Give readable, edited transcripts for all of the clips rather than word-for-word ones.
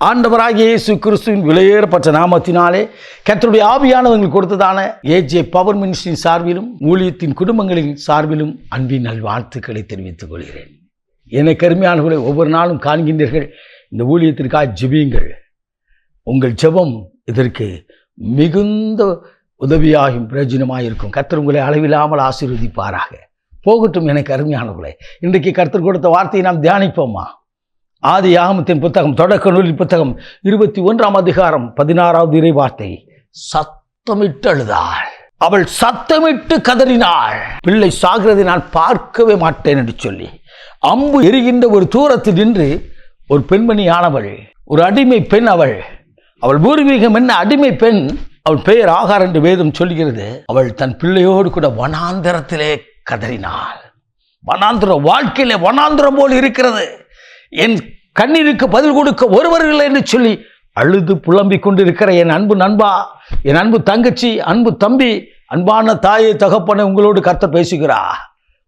ஆண்டவராகிய இயேசு கிறிஸ்துவின் விலையேறப்பட்ட நாமத்தினாலே கர்த்தருடைய ஆவியானவர்கள் கொடுத்ததான ஏஜே பவர் மினிஸ்ட்ரியின் சார்பிலும் ஊழியத்தின் குடும்பங்களின் சார்பிலும் அன்பின் நல்வாழ்த்துக்களை தெரிவித்துக் கொள்கிறேன். எனக்கு அருமையானவர்களை ஒவ்வொரு நாளும் காண்கின்றீர்கள். இந்த ஊழியத்திற்காக ஜெபியுங்கள். உங்கள் ஜெபம் இதற்கு மிகுந்த உதவியாகும் பிரயோஜனமாக இருக்கும். கர்த்தர் உங்களை அளவில்லாமல் ஆசீர்வதிப்பாராக. போகட்டும் எனக்கு அருமையானவர்களே, இன்றைக்கு கர்த்தர் கொடுத்த வார்த்தையை நாம் தியானிப்போமா? ஆதியாகமத்தின் புத்தகம், தொடக்க நூலின் புத்தகம் 21ஆம் அதிகாரம் 16வது இறை வார்த்தை. சத்தமிட்டு அழுதாள், அவள் சத்தமிட்டு கதறினாள், பிள்ளை சாகிறதை நான் பார்க்கவே மாட்டேன் என்று சொல்லி. அம்பு எரிகின்ற ஒரு தூரத்தில் நின்று ஒரு பெண்மணியானவள், ஒரு அடிமை பெண், அவள் பூர்வீகம் என்ன? அடிமை பெண். அவள் பெயர் ஆகார் என்று வேதம் சொல்கிறது. அவள் தன் பிள்ளையோடு கூட வனாந்தரத்திலே கதறினாள். வனாந்திரம், வாழ்க்கையிலே வனாந்திரம் போல் இருக்கிறது, என் கண்ணீருக்கு பதில் கொடுக்க ஒருவர் இல்லை என்று சொல்லி அழுது புலம்பிக் கொண்டிருக்கிற என் அன்பு நண்பா, என் அன்பு தங்கச்சி, அன்பு தம்பி, அன்பான தாயை தகப்பனை, உங்களோடு கர்த்தர் பேசுகிறா.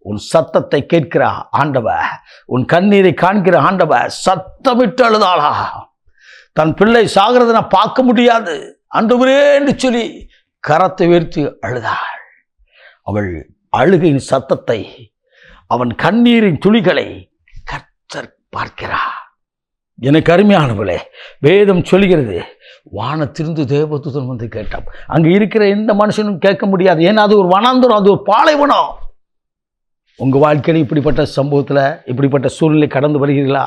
உன் சத்தத்தை கேட்கிற ஆண்டவர், உன் கண்ணீரை காண்கிற ஆண்டவர். சத்தமிட்டு அழுதாளா, தன் பிள்ளை சாகிறத நான் பார்க்க முடியாது ஆண்டவரே என்று சொல்லி கரத்தை உயர்த்தி அழுதாள். அவள் அழுகையின் சத்தத்தை, அவன் கண்ணீரின் துளிகளை கர்த்தர் பார்க்கிறார். எனக்கு அருமையானவளே, வேதம் சொல்கிறது, வானத்திலிருந்து தேவதூதன் வந்து கேட்டான். அங்கே இருக்கிற எந்த மனுஷனும் கேட்க முடியாது. ஏன்னா அது ஒரு வனாந்தரம், அது ஒரு பாலைவனம். உங்கள் வாழ்க்கையில் இப்படிப்பட்ட சம்பவத்தில், இப்படிப்பட்ட சூழ்நிலை கடந்து வருகிறீர்களா?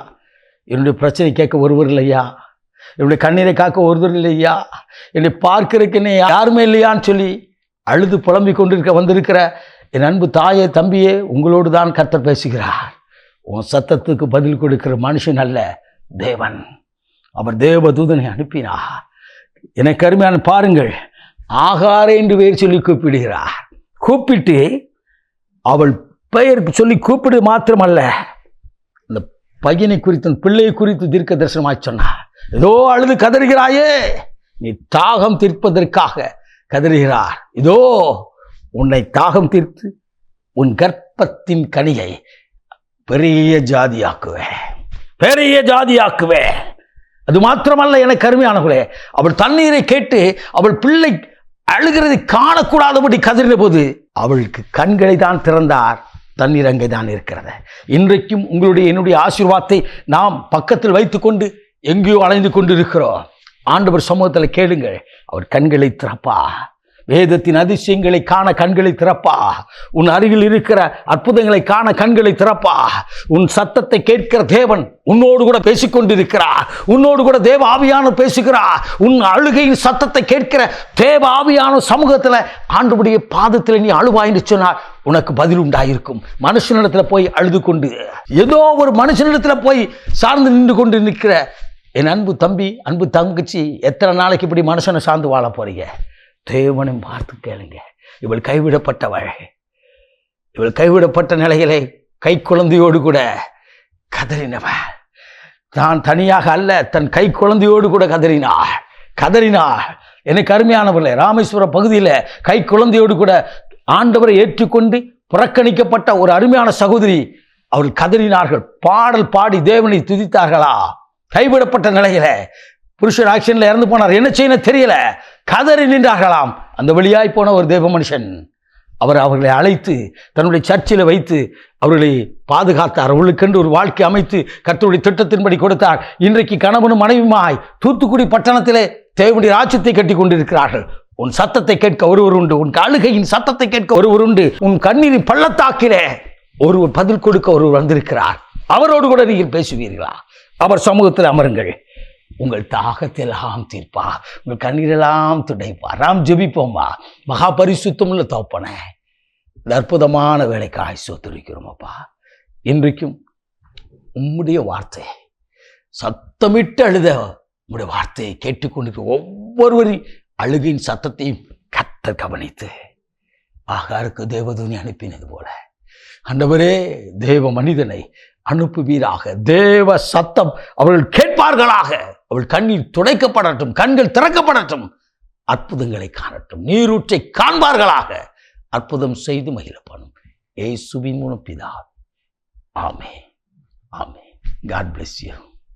என்னுடைய பிரச்சனை கேட்க ஒருவர் இல்லையா? என்னுடைய கண்ணீரை காக்க ஒருவர் இல்லையா? என்னை பார்க்கிறதுக்கு என்ன யாருமே இல்லையான்னு சொல்லி அழுது புலம்பிக் கொண்டிருக்க வந்திருக்கிற என் அன்பு தாயே, தம்பியே, உங்களோடு தான் கர்த்தர் பேசுகிறார். உன் சத்தத்துக்கு பதில் கொடுக்கிற மனுஷன் அல்ல, தேவன். அவர் தேவதூதனை அனுப்பினார். எனக்கு அருமையான பாருங்கள், ஆகாரே என்று பெயர் சொல்லி கூப்பிடுகிறார். கூப்பிட்டு அவள் பெயர் சொல்லி கூப்பிடு மாத்திரமல்ல, அந்த பையனை குறித்து, பிள்ளையை குறித்து தீர்க்க தரிசனமாய் சொன்னார். ஏதோ அழுது கதறுகிறாயே, நீ தாகம் தீர்ப்பதற்காக கதறுகிறார். இதோ உன்னை தாகம் தீர்த்து உன் கர்ப்பத்தின் கனியை பெரிய ஜாதியாக்குவேன், பெரிய ஜாதியாக்குவேன். அது மாத்திரமல்ல எனக்கு அருமையானவர்களே, அவள் தண்ணீரை கேட்டு அவள் பிள்ளை அழுகிறதை காணக்கூடாதபடி கதறின போது அவளுக்கு கண்களை தான் திறந்தார். தண்ணீர் அங்கே தான் இருக்கிறது. இன்றைக்கும் உங்களுடைய என்னுடைய ஆசீர்வாதத்தை நாம் பக்கத்தில் வைத்துக்கொண்டு எங்கேயோ அலைந்து கொண்டு இருக்கிறோம். ஆண்டவர் சமூகத்தில் கேளுங்கள், அவர் கண்களை திறப்பா. வேதத்தின் அதிசயங்களை காண கண்களை திறப்பா. உன் அருகில் இருக்கிற அற்புதங்களை காண கண்களை திறப்பா. உன் சத்தத்தை கேட்கிற தேவன் உன்னோடு கூட பேசிக்கொண்டிருக்கிறார். உன்னோடு கூட தேவ ஆவியானவர் பேசுகிறார். உன் அழுகையின் சத்தத்தை கேட்கிற தேவ ஆவியான சமூகத்தில் ஆண்டவருடைய பாதத்தில் நீ அழுவாயின்னு சொன்னால் உனக்கு பதில் உண்டாயிருக்கும். மனுஷனிடத்தில் போய் அழுது கொண்டு, ஏதோ ஒரு மனுஷனிடத்தில் போய் சார்ந்து நின்று கொண்டு நிற்கிற என் அன்பு தம்பி, அன்பு தங்கச்சி, எத்தனை நாளைக்கு இப்படி மனுஷனை சார்ந்து வாழ போறீங்க? தேவனை பார்த்து கேளுங்க. இவள் கைவிடப்பட்டவள், இவள் கைவிடப்பட்ட நிலைகளை கை குழந்தையோடு கூட கதறினவள். தான் தனியாக அல்ல, தன் கை குழந்தையோடு கூட கதறினாள். எனக்கு அருமையானவர்களே, ராமேஸ்வரம் பகுதியில் கை குழந்தையோடு கூட ஆண்டவரை ஏற்றுக்கொண்டு புறக்கணிக்கப்பட்ட ஒரு அருமையான சகோதரி, அவர்கள் கதறினார்கள். பாடல் பாடி தேவனை துதித்தார்களா? கைவிடப்பட்ட நிலையில புருஷன் ஆக்சிடென்ட்ல இறந்து போனார், என்ன செய்யணும் தெரியல, கதறி நின்றார்களாம். அந்த வழியாய் போன ஒரு தேவ மனுஷன் அவர்களை அழைத்து தன்னுடைய சர்ச்சில் வைத்து அவர்களை பாதுகாத்தார். அவர்களுக்கென்று ஒரு வாழ்க்கை அமைத்து கர்த்தருடைய திட்டத்தின்படி கொடுத்தார். இன்றைக்கு கணவனும் மனைவியுமாய் தூத்துக்குடி பட்டணத்திலே தேவனுடைய ராஜ்யத்தை கட்டி கொண்டிருக்கிறார்கள். உன் சத்தத்தை கேட்க ஒருவர் உண்டு, உன் அழுகையின் சத்தத்தை கேட்க ஒருவர் உண்டு, உன் கண்ணீரின் பள்ளத்தாக்கிலே ஒருவர் பதில் கொடுக்க ஒருவர் வந்திருக்கிறார். அவரோடு கூட நீங்கள் பேசுவீர்களா? அவர் சமூகத்தில் அமருங்கள். உங்கள் தாகத்தெல்லாம் தீர்ப்பா, உங்கள் கண்ணீரெல்லாம் துடைப்பா. நாம் ஜெபிப்போம்மா. மகா பரிசுத்தம் உள்ள தகப்பனே, இந்த அற்புதமான வேலைக்காய் சோத்திருக்கிறோம் அப்பா. இன்றைக்கும் உம்முடைய வார்த்தை, சத்தமிட்டு அழுத உம்முடைய வார்த்தையை கேட்டுக்கொண்டிருக்க ஒவ்வொருவரின் அழுகையின் சத்தத்தையும் கர்த்தர் கவனித்து ஆகாருக்கு தேவதூதனை அனுப்பினது போல ஆண்டவரே, தேவ மனிதனை அனுப்புவீராக. தேவ சத்தம் அவர்கள் கேட்பார்களாக. அவள் கண்ணீர் துடைக்கப்படட்டும், கண்கள் திறக்கப்படட்டும், அற்புதங்களை காணட்டும், நீரூற்றை காண்பார்களாக. அற்புதம் செய்து மகிழப்படும் இயேசுவின் மூலம் பிதாவே. ஆமென். ஆமென். God bless you.